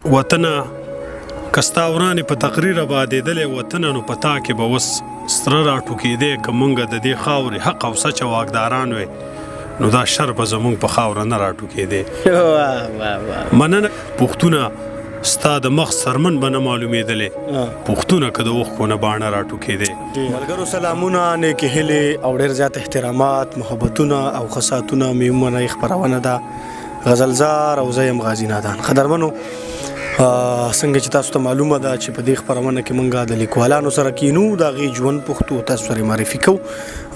وطنه که ستا ورانې په تقریر ابادېدلې وطنه نو په تا کې به اوس سره راټوکېدی که موږ د دې خاورې حق او سچه واکداران وی نو دا شر به زموږ په خاوره نه راټوکېدی. مننه پوښتونه ستا د مخ سرمن به نه معلومېدلې پوښتونه که د اوښکو نه باڼه راټوکېدی. ملګرو سلامونه، نیکې هیلې او ډېر زیات احترامات، محبتونه او خصاتونه مې ومنئ. خپرونه ده غزلزار او زه یم غازي نادان. قدرمنو، څنګه چې تاسو ته معلومه ده چې په دې خپرونه کې موږ د لیکوالانو سره کینو، د هغې ژوند پوښتو، تاسو سره معرفي کوو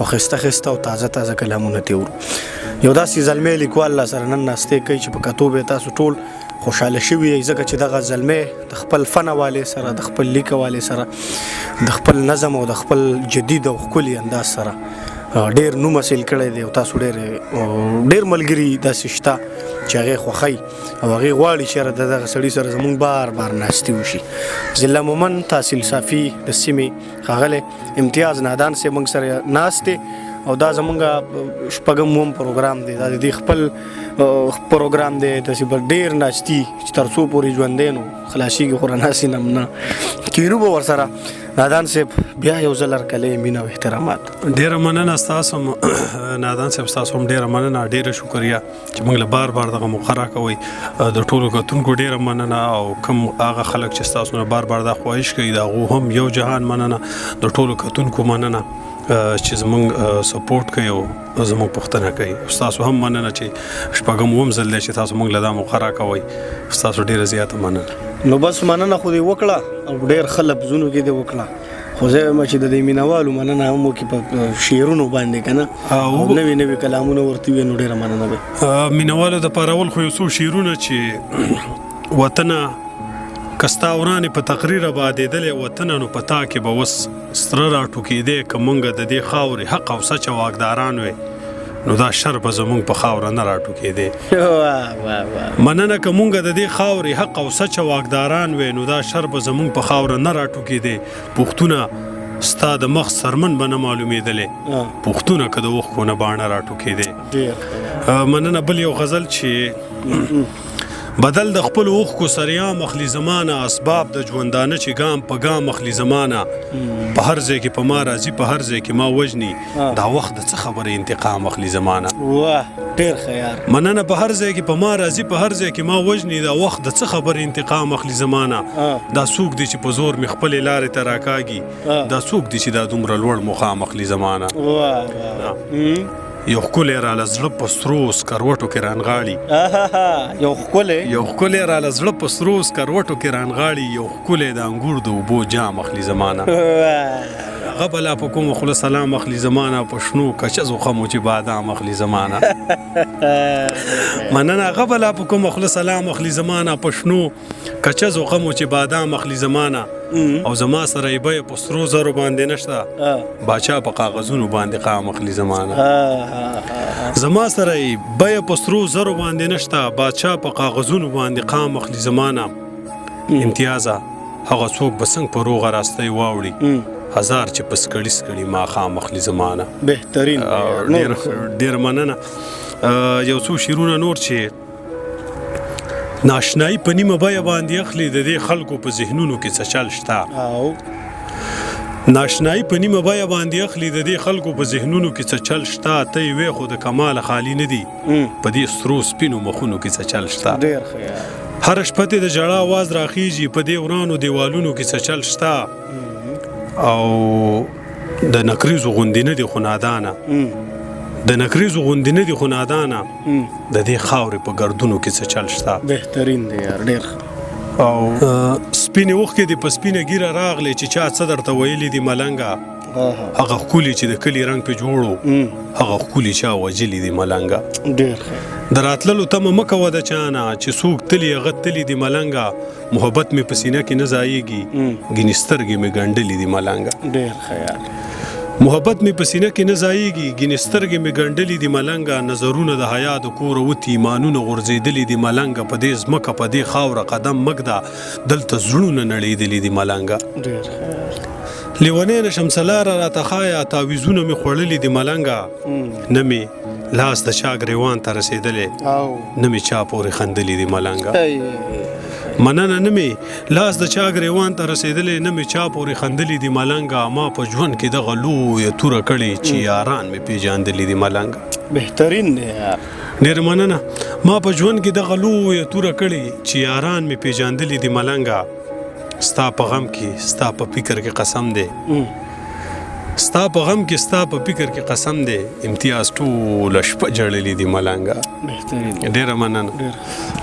او ښایسته ښایسته او تازه تازه کلامونه تېورو. یو داسې زلمی لیکوال لا سره نن ناستې کوي چې په کتو به تاسو ټول خوشحاله شوي یئ، ځکه چې دغه زلمی د خپل فن حوالې سره، د خپل لیک حوالې سره، د خپل نظم او د خپل جدید او ښکلي انداز سره ډېر نوم حاصل کړی دی او تاسو ډېر ملګري داسې شته چې هغې خوښوي او هغې غواړي چې د دغه سړي سره زموږ بار بار ناستې وشي. ضلع مومن تحصیل صافي د سیمې ښاغلی امتیاز نادان صاحب موږ سره ناست دی او دا زموږ شپږم پروګرام دی. دا د دې خپل پروګرام دی، داسې به ډېر ناستي چې تر څو پورې ژوندی نو خلاصېږي، خو راناستي نه نه کینو به ورسره. نادان صاحب بیا یو ځل هرکلی مینه او احترامات. ډېره مننه ستاسو هم نادان صاحب، ستاسو هم ډېره مننه، ډېره شکریه چې موږ له بار بار دغه موقع راکوئ. د ټولو کتونکو ډېره مننه او کوم هغه خلک چې ستاسو نه بار بار دا خواهش کوي د هغو هم یو جهان مننه. د ټولو کتونکو مننه چې زموږ سپورټ کوي او زموږ پوښتنه کوي. ستاسو هم مننه چې شپږم ځل دی چې تاسو موږ له دا موقع راکوئ. ستاسو ډېره زیاته مننه. نو بس مننه خو دې وکړه او ډېر ښه لفظونو کې دې وکړه، خو زه یم چې د دې مینوالو مننه هم وکړي په شعرونو باندې که نه، نوي نوي کلامونه ورته وي نو ډېره مننه به. مینوالو دپاره اول خو یو څو شعرونه چې وطنه که ستا ورانې په تقریر ابادېدلې وطنه نو په تا کې به اوس سره راټوکېدی که موږ د دې خاورې حق او سچه واکداران وی نو دا شر به زموږ په خاوره نه راټوکېدی. مننه که موږ د دې خاورې حق او سچه واکداران وی نو دا شر به زموږ په خاوره نه راټوکېدی. پوښتونه ستا د مخ سرمن به نه معلومېدلې پوښتونه که د اوښکو نه باڼه راټوکېدی. مننه. بل یو غزل چې بدل د خپل اوښکو سریام اخلي زمانه، اسباب د ژوندانه چې ګام په ګام اخلي زمانه، په هر ځای کې په ما راځي په هر ځای کې ما وژني، دا وخت د څه خبرې انتقام اخلي زمانه. واه ډېر ښه یار. مننه. په هر ځای کې په ما راځي په هر ځای کې ما وژني، دا وخت د څه خبرې انتقام اخلي زمانه. دا څوک دی چې په زور مې خپلې لارې ته راکاږي، دا څوک دی چې دا دومره لوړ مقام اخلي زمانه. یو ښکلی راله زړه په سرو سکروټو کې رانغاړي، یو ښکلی راله زړه په سرو سکروټو کې رانغاړي، یو ښکلی د انګور د اوبو جام اخلي زمانه. هغه به لا په کومو خوله سلام اخلي زمانه، په شنو کچزو خمو چې بادام اخلي زمانه. مننه. هغه به لا په کومه خوله سلام اخلي زمانه، په شنو کچزو خمو چې بادام اخلي زمانه. او زما سره یې بیه په سرو زرو باندې نشته، باچا په کاغذونو باندې قام اخلي زمانه. زما سره یې بیه په سرو زرو باندې نشته، باچا په کاغذونو باندې قام اخلي زمانه. امتیازه هغه څوک به څنګه په روغه راستۍ واوړي، هزار چې په سکړي سکړي ماښام اخلي زمانه. بهترین. ډېر مننه. یو څو شعرونه نور چې ناشنایي په نیمه بیه باندې اخلي، د دې خلکو په ذهنونو کې څه چل شته. ناشنایي په نیمه بیه باندې اخلي، د دې خلکو په ذهنونو کې څه چل شته. ته یې وې خو د کماله خالي نه دي، په دې سرو سپینو مخونو کې څه چل شته. هره شپه د ژړا آواز راخیږي، په دې ورانو دیوالونو کې څه چل شته. او د نکریزو غوندې نه دي خو نادانه، د نکریزو غوندې نه دي خو نادانه، د دې خاورې په ګردونو کې څه چل شته. بهترین دی یار، ډېر. او سپینې اوښکې دې په سپینه ګیره راغلې چې چا څه درته ویلي دي ملنګه، هغه ښکلي چې د کلي رنګ پې جوړو، هغه ښکلي چا وژلي دي ملنګه. ډېر ښه. د راتللو تمه مه کوه د چانه، چې څوک تلي هغه تلي دي ملنګه، محبت مې په سینه کې نه ځایږي، ګینې سترګې مې ګنډلي دي ملنګه. ډېر ښه یار. محبت مې په سینه کې نه ځایږي، ګینې سترګې مې ګنډلي دي ملنګه، نظرونه د حیا د کوره وتي، ایمانونه غورځېدلي دي ملنګه، په دې ځمکه په دې خاوره قدم مږده، دلته زړونه نړېدلي دي ملنګه. ډېر ښه. لیونی نشم سلاره راته ښایه، تاویزونه مې خوړلي دي ملنګه، نه مې لاس د چا ګریوان ته رسېدلی، نه مې چا پورې خندلي دي ملنګه. مننه نه مې لاس د چا ګریوان ته رسېدلې نه مې چا پورې خندلې دي ملنګه ما په ژوند کې دغه لویه توره کړې چې یاران مې پیژندلې دي ملنګه. بهترین دی یار. ډېره مننه. ما په ژوند کې دغه لویه توره کړې چې یاران مې پیژندلې دي ملنګه. ستا په غم کې ستا په فکر کې قسم دی ستا په غم کې ستا په فکر کې قسم دی امتیاز ټوله شپه جړلې دي ملنګه. بهترین. ډېره مننه.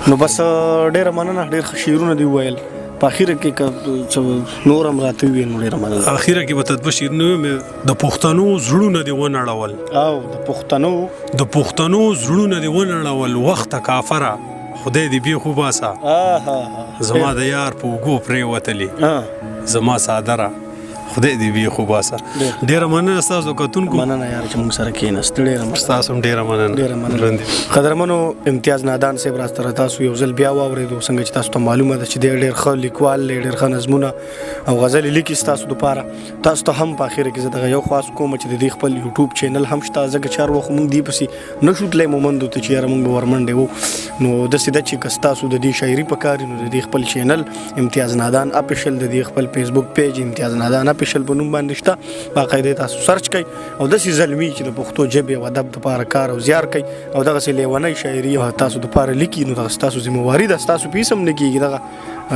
نو بس ډېره مننه. ډېر ښه شعرونه دي وویل. په اخره کې نور هم راته وویل نو ډېره مننه. اخره کې به ته دوه شعرونه وویل. د پښتنو زړونه دې ونړول د پښتنو زړونه دې ونړول وخته کافره خدای دې بې خو باسه زما د یار په اوږو پرېوتلې زما څادره خدای دې بې خو باسه. ډېره مننه ستاسو کتونکو. مننه یار چې موږ سره کېناست. ډېره مننه. ستاسو هم ډېره مننه. قدرمنو امتیاز نادان صاحب راسره تاسو یو ځل بیا واورېدو څنګه چې تاسو ته معلومه ده چې دی ډېر ښه لیکوال دی ډېر ښه نظمونه او غزلې لیکي ستاسو دپاره. تاسو ته هم په اخره کې زه دغه یو خواست کوم چې د دې خپل یوټیوب چینل هم شته ځکه چې هر وخت موږ دې پسې نه شو تللی مومندو ته چې یاره موږ به ورمنډې وو نو داسې ده چې که ستاسو د دې شاعري په کار نو د دې خپل چینل امتیاز نادان اپیشل د دې خپل فیسبوک پیج امتیاز نادان اپیشل په نوم باندې شته باقاعده تاسو سرچ کړئ او داسې زلمي چې د پښتو ژبې او ادب دپاره کار او زیار کوي او دغسې لیونۍ شاعري او تاسو دپاره لیکي نو دغه ستاسو ذمهواري ده ستاسو پیس هم نه کېږي دغه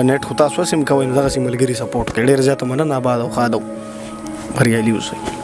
نیټ خو تاسو هسې هم کوئ نو دغسې ملګري سپورټ کړئ. ډېره زیاته مننه. آباد او ښاد او بریالي اوسئ.